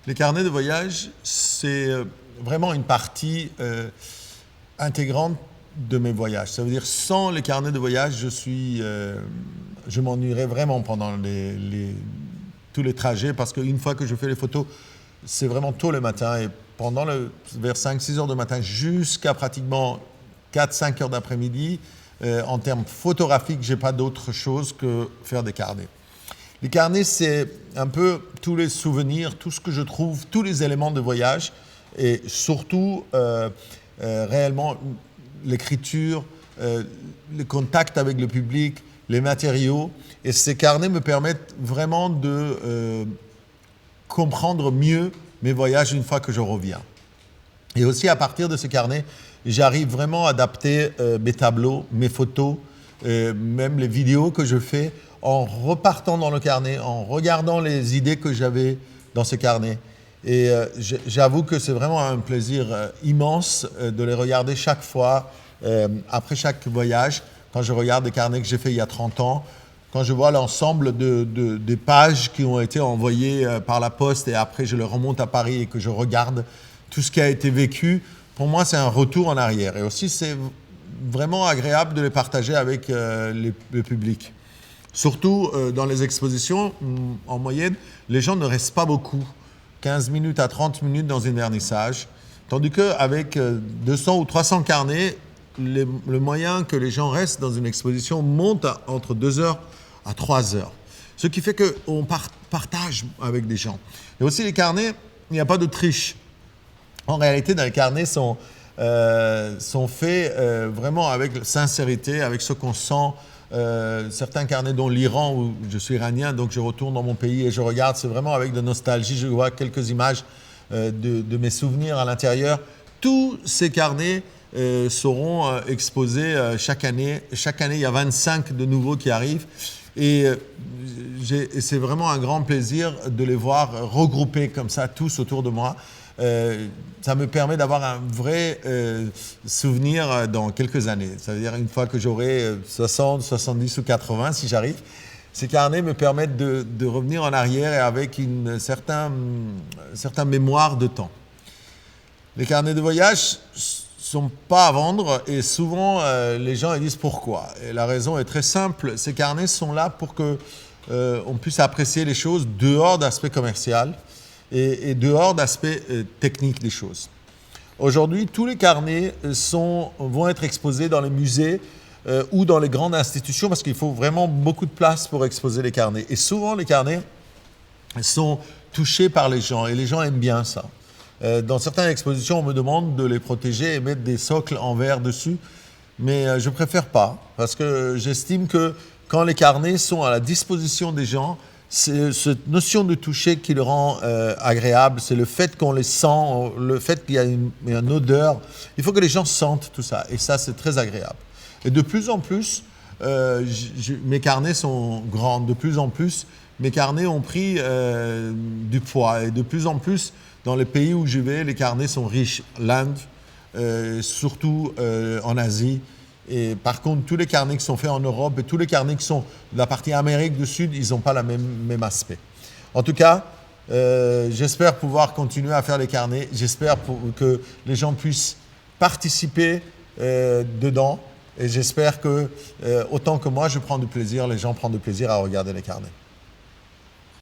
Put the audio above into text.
Les carnets de voyage, c'est vraiment une partie intégrante de mes voyages. Ça veut dire, sans les carnets de voyage, je m'ennuierais vraiment pendant tous les trajets, parce qu'une fois que je fais les photos, c'est vraiment tôt le matin, et vers 5-6 heures du matin jusqu'à pratiquement 4-5 heures d'après-midi, en termes photographiques, je n'ai pas d'autre chose que faire des carnets. Les carnets, c'est un peu tous les souvenirs, tout ce que je trouve, tous les éléments de voyage, et surtout réellement l'écriture, le contact avec le public, les matériaux. Et ces carnets me permettent vraiment de comprendre mieux mes voyages une fois que je reviens. Et aussi, à partir de ces carnets, j'arrive vraiment à adapter mes tableaux, mes photos, même les vidéos que je fais, en repartant dans le carnet, en regardant les idées que j'avais dans ce carnet. Et j'avoue que c'est vraiment un plaisir immense de les regarder chaque fois, après chaque voyage, quand je regarde des carnets que j'ai fait il y a 30 ans, quand je vois l'ensemble des pages qui ont été envoyées par la poste et après je les remonte à Paris et que je regarde tout ce qui a été vécu, pour moi c'est un retour en arrière. Et aussi c'est vraiment agréable de les partager avec le public. Surtout dans les expositions, en moyenne, les gens ne restent pas beaucoup, 15 minutes à 30 minutes dans un vernissage, tandis qu'avec 200 ou 300 carnets, le moyen que les gens restent dans une exposition monte entre 2 heures à 3 heures. Ce qui fait qu'on partage avec des gens. Et aussi les carnets, il n'y a pas de triche. En réalité, dans les carnets sont faits vraiment avec sincérité, avec ce qu'on sent. Certains carnets, dont l'Iran, où je suis iranien, donc je retourne dans mon pays et je regarde, c'est vraiment avec de nostalgie, je vois quelques images de mes souvenirs à l'intérieur. Tous ces carnets seront exposés chaque année. Chaque année, il y a 25 de nouveaux qui arrivent. Et c'est vraiment un grand plaisir de les voir regroupés comme ça, tous autour de moi. Ça me permet d'avoir un vrai souvenir dans quelques années. C'est-à-dire une fois que j'aurai 60, 70 ou 80, si j'arrive, ces carnets me permettent de revenir en arrière et avec une certaine mémoire de temps. Les carnets de voyage ne sont pas à vendre et souvent les gens ils disent pourquoi. Et la raison est très simple, ces carnets sont là pour qu'on puisse apprécier les choses dehors d'aspect commercial et dehors d'aspect technique des choses. Aujourd'hui, tous les carnets vont être exposés dans les musées ou dans les grandes institutions parce qu'il faut vraiment beaucoup de place pour exposer les carnets. Et souvent, les carnets sont touchés par les gens et les gens aiment bien ça. Dans certaines expositions, on me demande de les protéger et mettre des socles en verre dessus, mais je ne préfère pas parce que j'estime que quand les carnets sont à la disposition des gens, c'est cette notion de toucher qui le rend agréable, c'est le fait qu'on les sent, le fait qu'il y a une odeur. Il faut que les gens sentent tout ça et ça, c'est très agréable. Et de plus en plus, mes carnets sont grands, de plus en plus, mes carnets ont pris du poids et de plus en plus, dans les pays où je vais, les carnets sont riches. L'Inde, surtout en Asie. Et par contre, tous les carnets qui sont faits en Europe et tous les carnets qui sont de la partie Amérique du Sud, ils n'ont pas le même aspect. En tout cas, j'espère pouvoir continuer à faire les carnets. J'espère que les gens puissent participer dedans. Et j'espère que, autant que moi, je prends du plaisir, les gens prennent du plaisir à regarder les carnets.